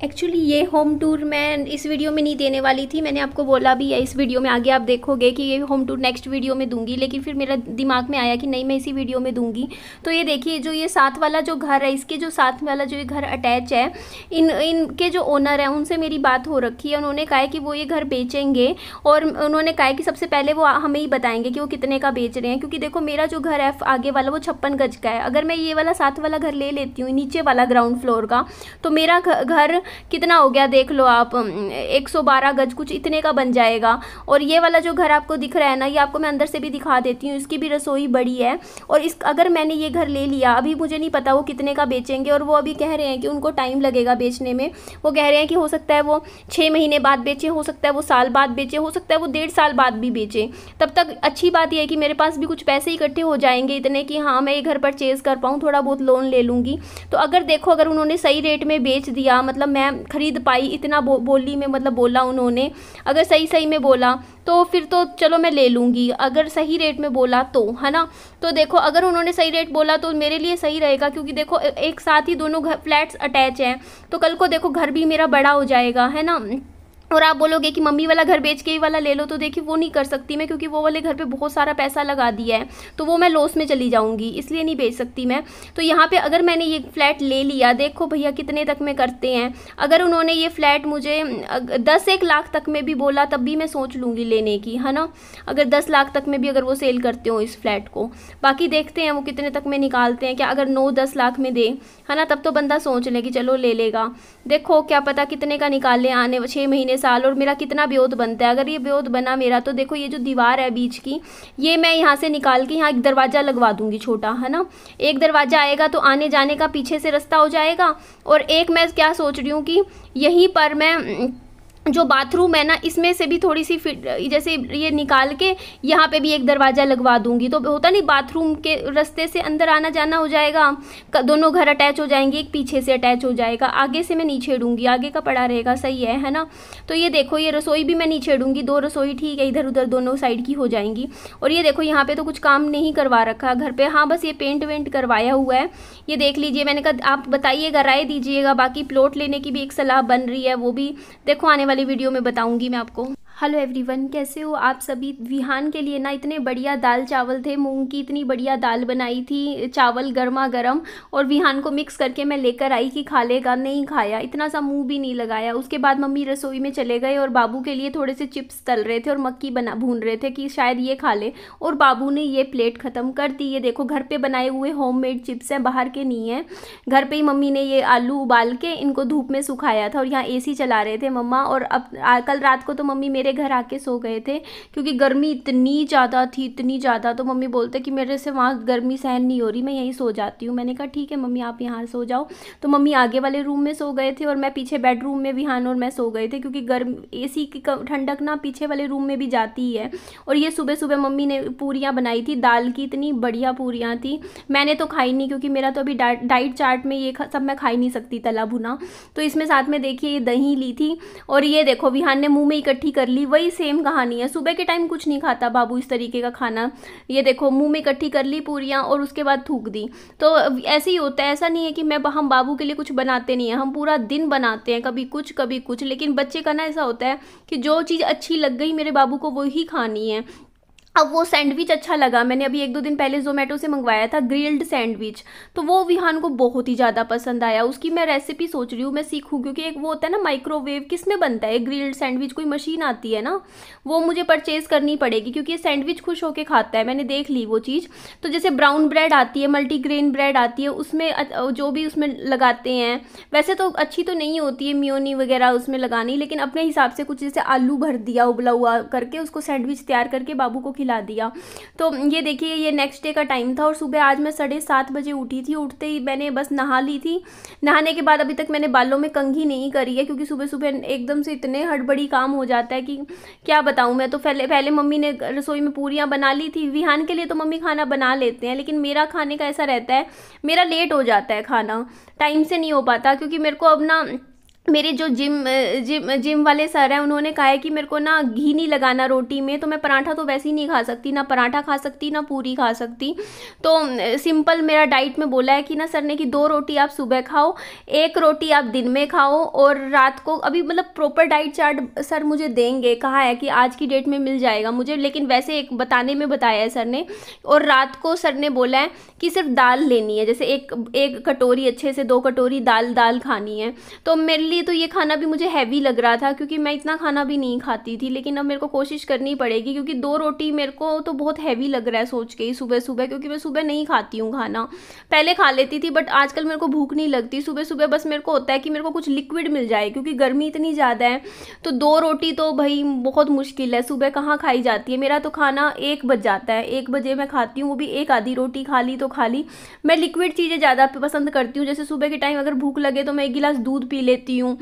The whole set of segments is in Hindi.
एक्चुअली ये होम टूर मैं इस वीडियो में नहीं देने वाली थी। मैंने आपको बोला भी है इस वीडियो में, आगे आप देखोगे कि ये होम टूर नेक्स्ट वीडियो में दूंगी, लेकिन फिर मेरा दिमाग में आया कि नहीं मैं इसी वीडियो में दूंगी। तो ये देखिए जो ये साथ वाला जो घर है, इसके जो साथ वाला जो ये घर अटैच है, इनके जो ओनर हैं उनसे मेरी बात हो रखी है। उन्होंने कहा है कि वो ये घर बेचेंगे और उन्होंने कहा है कि सबसे पहले वो हमें ही बताएंगे कि वो कितने का बेच रहे हैं। क्योंकि देखो मेरा जो घर है आगे वाला वो 56 गज का है। अगर मैं ये वाला साथ वाला घर ले लेती हूँ नीचे वाला ग्राउंड फ्लोर का, तो मेरा घर कितना हो गया देख लो आप, 112 गज कुछ इतने का बन जाएगा। और ये वाला जो घर आपको दिख रहा है ना, ये आपको मैं अंदर से भी दिखा देती हूँ। इसकी भी रसोई बड़ी है। और इस अगर मैंने ये घर ले लिया, अभी मुझे नहीं पता वो कितने का बेचेंगे, और वो अभी कह रहे हैं कि उनको टाइम लगेगा बेचने में। वो कह रहे हैं कि हो सकता है वो 6 महीने बाद बेचे, हो सकता है वो साल बाद बेचे, हो सकता है वो 1.5 साल बाद भी बेचे। तब तक अच्छी बात यह है कि मेरे पास भी कुछ पैसे इकट्ठे हो जाएंगे इतने कि हाँ मैं ये घर परचेज़ कर पाऊँ, थोड़ा बहुत लोन ले लूँगी। तो अगर देखो अगर उन्होंने सही रेट में बेच दिया, मतलब मैं खरीद पाई इतना बोली में, मतलब बोला उन्होंने, अगर सही सही में बोला तो फिर तो चलो मैं ले लूँगी, अगर सही रेट में बोला तो, है ना। तो देखो अगर उन्होंने सही रेट बोला तो मेरे लिए सही रहेगा, क्योंकि देखो एक साथ ही दोनों घर फ्लैट्स अटैच हैं, तो कल को देखो घर भी मेरा बड़ा हो जाएगा, है ना। और आप बोलोगे कि मम्मी वाला घर बेच के ये वाला ले लो, तो देखिए वो नहीं कर सकती मैं, क्योंकि वो वाले घर पे बहुत सारा पैसा लगा दिया है, तो वो मैं लॉस में चली जाऊंगी, इसलिए नहीं बेच सकती मैं। तो यहाँ पे अगर मैंने ये फ्लैट ले लिया, देखो भैया कितने तक में करते हैं। अगर उन्होंने ये फ्लैट मुझे 10-1 लाख तक में भी बोला, तब भी मैं सोच लूँगी लेने की, है ना। अगर 10 लाख तक में भी अगर वो सेल करते हो इस फ्लैट को, बाकी देखते हैं वो कितने तक में निकालते हैं। क्या अगर 9-10 लाख में दे, है ना, तब तो बंदा सोच ले कि चलो ले लेगा। देखो क्या पता कितने का निकाले आने 6 महीने साल, और मेरा कितना ब्योत बनता है। अगर ये ब्योत बना मेरा, तो देखो ये जो दीवार है बीच की, ये मैं यहाँ से निकाल के यहाँ एक दरवाज़ा लगवा दूंगी छोटा, है ना। एक दरवाज़ा आएगा तो आने जाने का पीछे से रास्ता हो जाएगा। और एक मैं क्या सोच रही हूँ कि यहीं पर मैं जो बाथरूम है ना, इसमें से भी थोड़ी सी फिट, जैसे ये निकाल के यहाँ पे भी एक दरवाज़ा लगवा दूंगी, तो होता नहीं बाथरूम के रास्ते से अंदर आना जाना हो जाएगा। दोनों घर अटैच हो जाएंगे, एक पीछे से अटैच हो जाएगा, आगे से मैं नहीं छेड़ूंगी, आगे का पड़ा रहेगा, सही है ना। तो ये देखो ये रसोई भी मैं नहीं छेड़ूंगी, 2 रसोई ठीक है, इधर उधर दोनों साइड की हो जाएंगी। और ये देखो यहाँ पे तो कुछ काम नहीं करवा रखा घर पे, हाँ बस ये पेंट वेंट करवाया हुआ है। ये देख लीजिए, मैंने कहा आप बताइएगा, राय दीजिएगा। बाकी प्लॉट लेने की भी एक सलाह बन रही है, वो भी देखो आने वाली वीडियो में बताऊंगी मैं आपको। हेलो एवरीवन, कैसे हो आप सभी। विहान के लिए ना इतने बढ़िया दाल चावल थे, मूंग की इतनी बढ़िया दाल बनाई थी, चावल गर्मा गर्म, और विहान को मिक्स करके मैं लेकर आई कि खा लेगा, नहीं खाया, इतना सा मुंह भी नहीं लगाया। उसके बाद मम्मी रसोई में चले गए और बाबू के लिए थोड़े से चिप्स तल रहे थे और मक्की भून रहे थे कि शायद ये खा ले, और बाबू ने ये प्लेट ख़त्म कर दी। ये देखो घर पर बनाए हुए होममेड चिप्स हैं, बाहर के नहीं हैं। घर पर ही मम्मी ने ये आलू उबाल के इनको धूप में सुखाया था, और यहाँ AC चला रहे थे मम्मा। और अब कल रात को तो मम्मी मेरे घर आके सो गए थे, क्योंकि गर्मी इतनी ज़्यादा थी, इतनी ज़्यादा। तो मम्मी बोलते कि मेरे से वहाँ गर्मी सहन नहीं हो रही, मैं यहीं सो जाती हूँ। मैंने कहा ठीक है मम्मी आप यहाँ सो जाओ। तो मम्मी आगे वाले रूम में सो गए थे और मैं पीछे बेडरूम में, विहान और मैं सो गए थे, क्योंकि AC की ठंडक ना पीछे वाले रूम में भी जाती ही है। और ये सुबह सुबह मम्मी ने पूरियाँ बनाई थी दाल की, इतनी बढ़िया पूरियाँ थी। मैंने तो खाई नहीं, क्योंकि मेरा तो अभी डाइट चार्ट में ये सब मैं खा ही नहीं सकती तला भुना। तो इसमें साथ में देखिए ये दही ली थी, और ये देखो विहान ने मुँह में इकट्ठी कर ली। वही सेम कहानी है, सुबह के टाइम कुछ नहीं खाता बाबू इस तरीके का खाना। ये देखो मुंह में इकट्ठी कर ली पूरियाँ और उसके बाद थूक दी। तो ऐसे ही होता है, ऐसा नहीं है कि हम बाबू के लिए कुछ बनाते नहीं है, हम पूरा दिन बनाते हैं, कभी कुछ कभी कुछ। लेकिन बच्चे का ना ऐसा होता है कि जो चीज़ अच्छी लग गई मेरे बाबू को वही खानी है। अब वो सैंडविच अच्छा लगा, मैंने अभी 1-2 दिन पहले जोमेटो से मंगवाया था ग्रिल्ड सैंडविच, तो वो विहान को बहुत ही ज़्यादा पसंद आया। उसकी मैं रेसिपी सोच रही हूँ मैं सीखूँ, क्योंकि एक वो होता है ना माइक्रोवेव, किस में बनता है ग्रिल्ड सैंडविच, कोई मशीन आती है ना, वो मुझे परचेज़ करनी पड़ेगी, क्योंकि ये सैंडविच खुश होकर खाता है। मैंने देख ली वो चीज़। तो जैसे ब्राउन ब्रेड आती है, मल्टीग्रेन ब्रेड आती है, उसमें जो भी उसमें लगाते हैं, वैसे तो अच्छी तो नहीं होती है मियोनी वगैरह उसमें लगानी, लेकिन अपने हिसाब से कुछ जैसे आलू भर दिया उबला हुआ करके, उसको सैंडविच तैयार करके बाबू को खिला दिया। तो ये देखिए ये नेक्स्ट डे का टाइम था, और सुबह आज मैं 7:30 बजे उठी थी। उठते ही मैंने बस नहा ली थी। नहाने के बाद अभी तक मैंने बालों में कंघी नहीं करी है, क्योंकि सुबह सुबह एकदम से इतने हड़बड़ी काम हो जाता है कि क्या बताऊं मैं। तो पहले मम्मी ने रसोई में पूरियां बना ली थी। विहान के लिए तो मम्मी खाना बना लेते हैं, लेकिन मेरा खाने का ऐसा रहता है, मेरा लेट हो जाता है, खाना टाइम से नहीं हो पाता, क्योंकि मेरे को अब ना मेरे जो जिम वाले सर हैं उन्होंने कहा है कि मेरे को ना घी नहीं लगाना रोटी में, तो मैं पराठा तो वैसे ही नहीं खा सकती, ना पराठा खा सकती ना पूरी खा सकती। तो सिंपल मेरा डाइट में बोला है कि ना सर ने कि 2 रोटी आप सुबह खाओ, 1 रोटी आप दिन में खाओ और रात को, अभी मतलब प्रॉपर डाइट चार्ट सर मुझे देंगे, कहा है कि आज की डेट में मिल जाएगा मुझे, लेकिन वैसे एक बताने में बताया है सर ने। और रात को सर ने बोला है कि सिर्फ दाल लेनी है, जैसे एक कटोरी अच्छे से 2 कटोरी दाल खानी है। तो मेरे लिए तो ये खाना भी मुझे हैवी लग रहा था, क्योंकि मैं इतना खाना भी नहीं खाती थी, लेकिन अब मेरे को कोशिश करनी पड़ेगी, क्योंकि 2 रोटी मेरे को तो बहुत हैवी लग रहा है सोच के ही सुबह सुबह, क्योंकि मैं सुबह नहीं खाती हूँ खाना, पहले खा लेती थी बट आजकल मेरे को भूख नहीं लगती सुबह सुबह, बस मेरे को होता है कि मेरे को कुछ लिक्विड मिल जाए, क्योंकि गर्मी इतनी ज़्यादा है। तो 2 रोटी तो भाई बहुत मुश्किल है, सुबह कहाँ खाई जाती है। मेरा तो खाना 1 बज जाता है, 1 बजे मैं खाती हूँ, वो भी 1 आधी रोटी खा ली तो खा ली। मैं लिक्विड चीज़ें ज़्यादा पसंद करती हूँ, जैसे सुबह के टाइम अगर भूख लगे तो मैं 1 गिलास दूध पी लेती हूँ,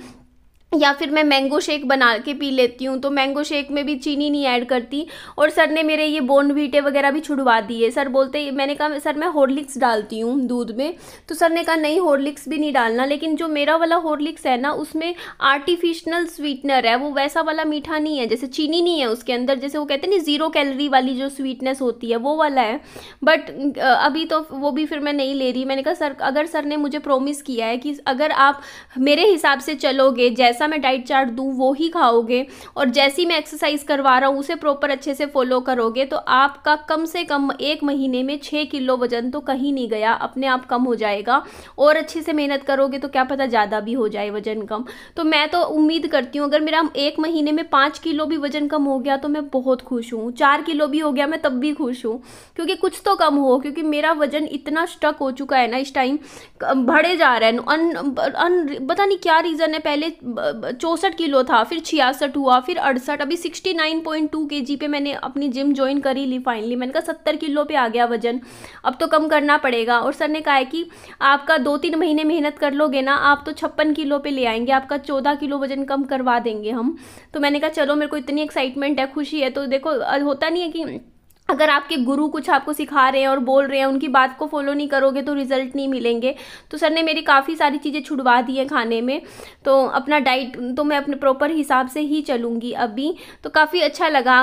या फिर मैं मैंगो शेक बना के पी लेती हूँ। तो मैंगो शेक में भी चीनी नहीं ऐड करती। और सर ने मेरे ये बॉर्नवीटे वगैरह भी छुड़वा दिए। सर बोलते, मैंने कहा सर मैं हॉर्लिक्स डालती हूँ दूध में, तो सर ने कहा नहीं हॉर्लिक्स भी नहीं डालना, लेकिन जो मेरा वाला हॉर्लिक्स है ना उसमें आर्टिफिशियल स्वीटनर है, वो वैसा वाला मीठा नहीं है, जैसे चीनी नहीं है उसके अंदर, जैसे वो कहते हैं ना 0 कैलोरी वाली जो स्वीटनेस होती है वो वाला है। बट अभी तो वो भी फिर मैं नहीं ले रही। मैंने कहा सर, अगर सर ने मुझे प्रोमिस किया है कि अगर आप मेरे हिसाब से चलोगे, जैसा मैं डाइट चार्ट दूँ वो ही खाओगे, और जैसी मैं एक्सरसाइज करवा रहा हूँ उसे प्रॉपर अच्छे से फॉलो करोगे, तो आपका कम से कम 1 महीने में 6 किलो वजन तो कहीं नहीं गया, अपने आप कम हो जाएगा। और अच्छे से मेहनत करोगे तो क्या पता ज़्यादा भी हो जाए वजन कम। तो मैं तो उम्मीद करती हूँ अगर मेरा 1 महीने में 5 किलो भी वजन कम हो गया तो मैं बहुत खुश हूँ, 4 किलो भी हो गया मैं तब भी खुश हूँ, क्योंकि कुछ तो कम हो, क्योंकि मेरा वजन इतना स्टक हो चुका है ना इस टाइम, बढ़े जा रहा है। पता नहीं क्या रीज़न है, पहले 64 किलो था, फिर 66 हुआ, फिर 68, अभी 69.2 kg पे मैंने अपनी जिम ज्वाइन करी ली फाइनली। मैंने कहा 70 किलो पे आ गया वजन, अब तो कम करना पड़ेगा। और सर ने कहा है कि आपका 2-3 महीने मेहनत कर लोगे ना, आप तो 56 किलो पे ले आएंगे, आपका 14 किलो वजन कम करवा देंगे हम। तो मैंने कहा चलो, मेरे को इतनी एक्साइटमेंट है, खुशी है। तो देखो होता नहीं है कि अगर आपके गुरु कुछ आपको सिखा रहे हैं और बोल रहे हैं, उनकी बात को फॉलो नहीं करोगे तो रिजल्ट नहीं मिलेंगे। तो सर ने मेरी काफ़ी सारी चीज़ें छुड़वा दी हैं खाने में, तो अपना डाइट तो मैं अपने प्रॉपर हिसाब से ही चलूँगी अभी। तो काफ़ी अच्छा लगा।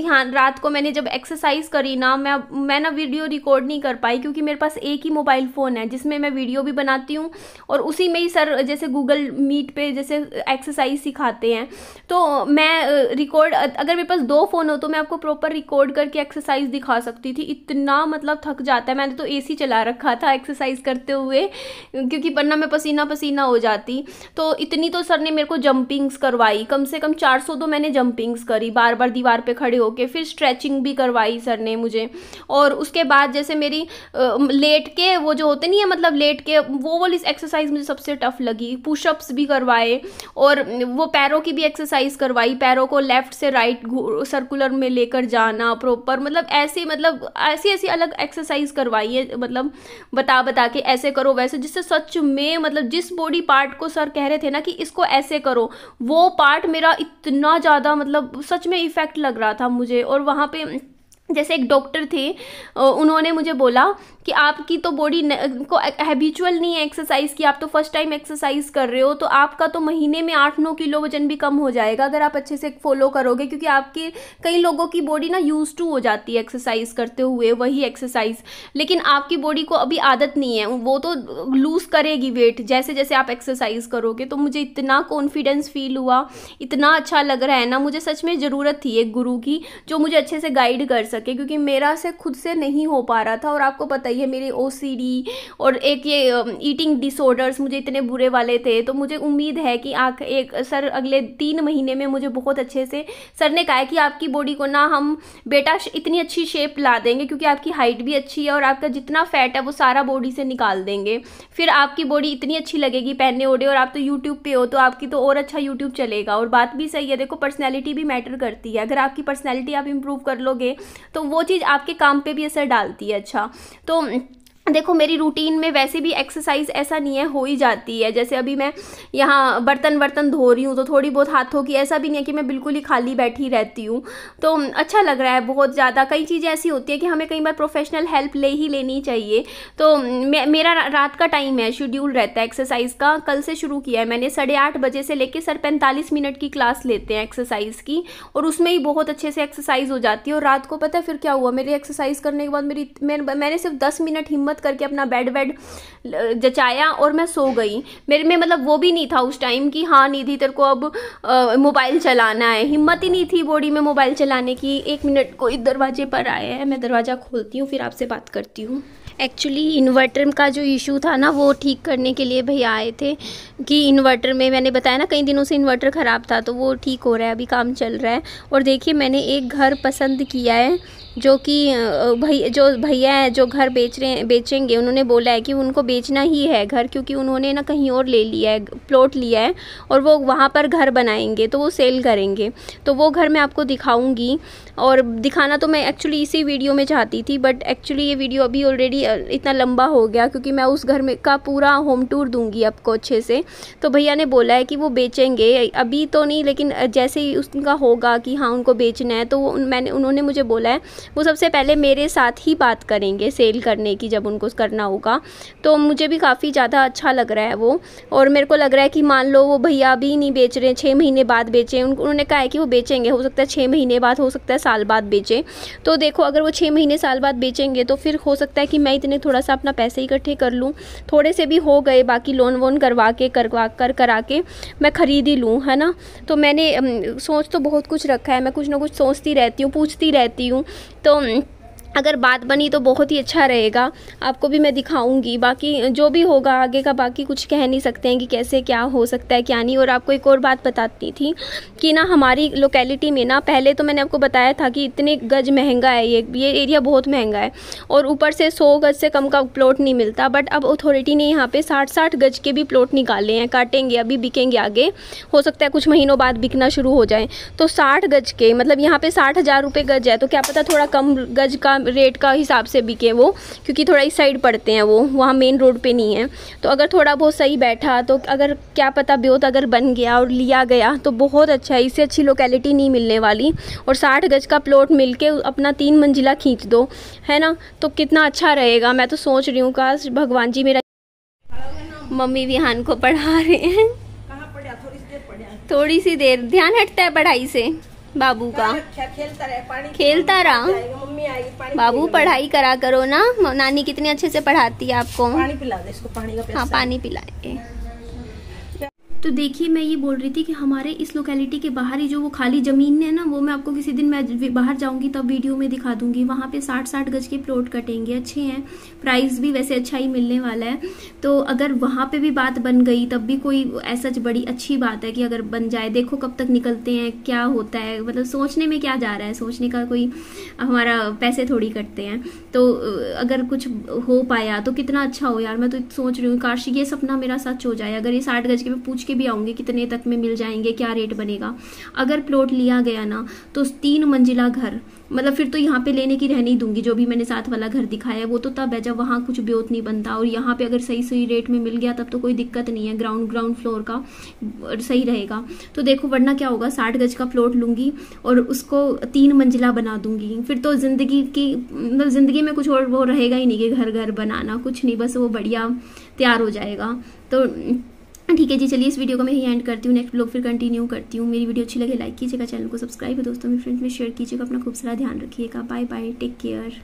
हाँ, रात को मैंने जब एक्सरसाइज करी ना, मैं ना वीडियो रिकॉर्ड नहीं कर पाई, क्योंकि मेरे पास एक ही मोबाइल फ़ोन है जिसमें मैं वीडियो भी बनाती हूँ, और उसी में ही सर जैसे गूगल मीट पे जैसे एक्सरसाइज सिखाते हैं, तो मैं रिकॉर्ड, अगर मेरे पास 2 फ़ोन हो तो मैं आपको प्रॉपर रिकॉर्ड करके एक्सरसाइज दिखा सकती थी। इतना मतलब थक जाता है, मैंने तो एसी चला रखा था एक्सरसाइज करते हुए, क्योंकि वरना मैं पसीना पसीना हो जाती। तो इतनी तो सर ने मेरे को जंपिंग्स करवाई, कम से कम 400 तो मैंने जंपिंग्स करी बार बार दीवार पे खड़े होके, फिर स्ट्रेचिंग भी करवाई सर ने मुझे। और उसके बाद जैसे मेरी लेट के वो जो होते नहीं है, मतलब लेट के वो वाली एक्सरसाइज मुझे सबसे टफ लगी। पुशअप्स भी करवाए, और वो पैरों की भी एक्सरसाइज करवाई, पैरों को लेफ्ट से राइट सर्कुलर में लेकर जाना प्रॉपर, मतलब ऐसी अलग एक्सरसाइज करवाई है, मतलब बता के ऐसे करो वैसे, जिससे सच में मतलब जिस बॉडी पार्ट को सर कह रहे थे ना कि इसको ऐसे करो, वो पार्ट मेरा इतना ज़्यादा मतलब सच में इफेक्ट लग रहा था मुझे। और वहाँ पे जैसे एक डॉक्टर थे, उन्होंने मुझे बोला कि आपकी तो बॉडी को हैबिचुअल नहीं है एक्सरसाइज की, आप तो फर्स्ट टाइम एक्सरसाइज कर रहे हो, तो आपका तो महीने में 8-9 किलो वजन भी कम हो जाएगा अगर आप अच्छे से फॉलो करोगे, क्योंकि आपकी कई लोगों की बॉडी ना यूज टू हो जाती है एक्सरसाइज करते हुए वही एक्सरसाइज, लेकिन आपकी बॉडी को अभी आदत नहीं है, वो तो लूज करेगी वेट जैसे जैसे आप एक्सरसाइज करोगे। तो मुझे इतना कॉन्फिडेंस फील हुआ, इतना अच्छा लग रहा है ना, मुझे सच में ज़रूरत थी एक गुरु की जो मुझे अच्छे से गाइड कर सके, क्योंकि मेरा से खुद से नहीं हो पा रहा था। और आपको पता ही है मेरी OCD और एक ये ईटिंग डिसऑर्डर्स मुझे इतने बुरे वाले थे। तो मुझे उम्मीद है कि एक सर अगले 3 महीने में मुझे बहुत अच्छे से, सर ने कहा है कि आपकी बॉडी को ना हम बेटा इतनी अच्छी शेप ला देंगे, क्योंकि आपकी हाइट भी अच्छी है और आपका जितना फैट है वो सारा बॉडी से निकाल देंगे, फिर आपकी बॉडी इतनी अच्छी लगेगी पहनने ओढ़े। और आप तो यूट्यूब पे हो तो आपकी तो और अच्छा यूट्यूब चलेगा। और बात भी सही है, देखो पर्सनैलिटी भी मैटर करती है, अगर आपकी पर्सनैलिटी आप इम्प्रूव कर लोगे तो वो चीज़ आपके काम पे भी असर डालती है। अच्छा, तो देखो मेरी रूटीन में वैसे भी एक्सरसाइज ऐसा नहीं है, हो ही जाती है। जैसे अभी मैं यहाँ बर्तन धो रही हूँ तो थोड़ी बहुत हाथों की, ऐसा भी नहीं है कि मैं बिल्कुल ही खाली बैठी रहती हूँ। तो अच्छा लग रहा है बहुत ज़्यादा। कई चीज़ें ऐसी होती है कि हमें कई बार प्रोफेशनल हेल्प ले ही लेनी चाहिए। तो मेरा रात का टाइम है, शेड्यूल रहता है एक्सरसाइज का। कल से शुरू किया है मैंने, 8:30 बजे से लेकर सर 45 मिनट की क्लास लेते हैं एक्सरसाइज की, और उसमें ही बहुत अच्छे से एक्सरसाइज हो जाती है। और रात को पता है फिर क्या हुआ, मेरी एक्सरसाइज करने के बाद मैंने सिर्फ 10 मिनट हिम्मत करके अपना बेड जचाया और मैं सो गई। मेरे में मतलब वो भी नहीं था उस टाइम कि हाँ निधि तेरे को अब मोबाइल चलाना है, हिम्मत ही नहीं थी बॉडी में मोबाइल चलाने की। 1 मिनट, कोई दरवाजे पर आए हैं, मैं दरवाज़ा खोलती हूँ फिर आपसे बात करती हूँ। एक्चुअली इन्वर्टर का जो इशू था ना, वो ठीक करने के लिए भैया आए थे। कि इन्वर्टर में मैंने बताया ना कई दिनों से इन्वर्टर ख़राब था, तो वो ठीक हो रहा है, अभी काम चल रहा है। और देखिए मैंने एक घर पसंद किया है, जो कि भैया है जो घर बेचेंगे, उन्होंने बोला है कि उनको बेचना ही है घर, क्योंकि उन्होंने ना कहीं और ले लिया है, प्लॉट लिया है, और वो वहाँ पर घर बनाएंगे, तो वो सेल करेंगे। तो वो घर मैं आपको दिखाऊंगी, और दिखाना तो मैं एक्चुअली इसी वीडियो में चाहती थी, बट एक्चुअली ये वीडियो अभी ऑलरेडी इतना लंबा हो गया, क्योंकि मैं उस घर में का पूरा होम टूर दूंगी आपको अच्छे से। तो भैया ने बोला है कि वो बेचेंगे, अभी तो नहीं, लेकिन जैसे ही उसका होगा कि हाँ उनको बेचना है, तो उन्होंने मुझे बोला है वो सबसे पहले मेरे साथ ही बात करेंगे सेल करने की, जब उनको करना होगा। तो मुझे भी काफ़ी ज़्यादा अच्छा लग रहा है वो, और मेरे को लग रहा है कि मान लो वो भैया अभी नहीं बेच रहे, 6 महीने बाद बेचें, उन्होंने कहा है कि वो बेचेंगे, हो सकता है 6 महीने बाद, हो सकता है साल बाद बेचें। तो देखो अगर वो 6 महीने साल बाद बेचेंगे तो फिर हो सकता है कि मैं इतने थोड़ा सा अपना पैसे इकट्ठे कर लूँ, थोड़े से भी हो गए, बाकी लोन वोन करा के मैं ख़रीद ही लूँ, है ना। तो मैंने सोच तो बहुत कुछ रखा है, मैं कुछ ना कुछ सोचती रहती हूँ, पूछती रहती हूँ। तो अगर बात बनी तो बहुत ही अच्छा रहेगा, आपको भी मैं दिखाऊंगी। बाकी जो भी होगा आगे का, बाकी कुछ कह नहीं सकते हैं कि कैसे क्या हो सकता है क्या नहीं। और आपको एक और बात बताती थी कि ना हमारी लोकेलिटी में ना, पहले तो मैंने आपको बताया था कि इतने गज महंगा है, ये एरिया बहुत महंगा है, और ऊपर से 100 गज से कम का प्लॉट नहीं मिलता। बट अब अथॉरिटी ने यहाँ पे 60-60 गज के भी प्लॉट निकाले हैं, काटेंगे अभी, बिकेंगे आगे, हो सकता है कुछ महीनों बाद बिकना शुरू हो जाए। तो 60 गज के मतलब यहाँ पे 60,000 रुपये गज है, तो क्या पता थोड़ा कम गज का रेट का हिसाब से बिके वो, क्योंकि थोड़ा इस साइड पड़ते हैं वो, वहाँ मेन रोड पे नहीं है। तो अगर थोड़ा बहुत सही बैठा, तो अगर क्या पता ब्योत अगर बन गया और लिया गया तो बहुत अच्छा है, इससे अच्छी लोकेलिटी नहीं मिलने वाली। और 60 गज का प्लॉट मिलके अपना 3 मंजिला खींच दो, है ना, तो कितना अच्छा रहेगा। मैं तो सोच रही हूँ काश भगवान जी मेरा। मम्मी विहान को पढ़ा रहे हैं, थोड़ी सी देर ध्यान हटता है पढ़ाई से बाबू का, खेलता रहा। बाबू पढ़ाई करा करो ना, नानी कितने अच्छे से पढ़ाती है आपको। पानी पिला दे इसको, पानी का प्यासा। हाँ पानी पिलाए। तो देखिए मैं ये बोल रही थी कि हमारे इस लोकेलिटी के बाहर ही जो वो खाली ज़मीन है ना, वो मैं आपको किसी दिन मैं बाहर जाऊंगी तब वीडियो में दिखा दूंगी। वहाँ पे 60-60 गज के प्लॉट कटेंगे, अच्छे हैं, प्राइस भी वैसे अच्छा ही मिलने वाला है। तो अगर वहाँ पे भी बात बन गई तब भी कोई ऐसा बड़ी अच्छी बात है कि अगर बन जाए। देखो कब तक निकलते हैं, क्या होता है, मतलब सोचने में क्या जा रहा है, सोचने का कोई हमारा पैसे थोड़ी कटते हैं। तो अगर कुछ हो पाया तो कितना अच्छा हो यार। मैं तो सोच रही हूँ काश ये सपना मेरा सच हो जाए। अगर ये 60 गज के, मैं पूछ भी आऊंगी कितने तक में मिल जाएंगे, क्या रेट बनेगा। अगर प्लॉट लिया गया ना तो 3 मंजिला घर, मतलब फिर तो यहाँ पे लेने की रहने ही दूंगी। जो भी मैंने साथ वाला घर दिखाया है वो तो तब है जब वहाँ कुछ ब्योत नहीं बनता, और यहाँ पे अगर सही सही रेट में मिल गया तब तो कोई दिक्कत नहीं है, ग्राउंड फ्लोर का सही रहेगा। तो देखो वरना क्या होगा, 60 गज का प्लॉट लूंगी और उसको 3 मंजिला बना दूंगी, फिर तो जिंदगी में कुछ और वो रहेगा ही नहीं कि घर घर बनाना, कुछ नहीं, बस वो बढ़िया तैयार हो जाएगा। तो ठीक है जी, चलिए इस वीडियो को मैं यही एंड करती हूँ, नेक्स्ट ब्लॉग फिर कंटिन्यू करती हूँ। मेरी वीडियो अच्छी लगे लाइक कीजिएगा, चैनल को सब्सक्राइब है दोस्तों, मेरे फ्रेंड्स में शेयर कीजिएगा। अपना खूब सारा ध्यान रखिएगा। Bye bye, take care.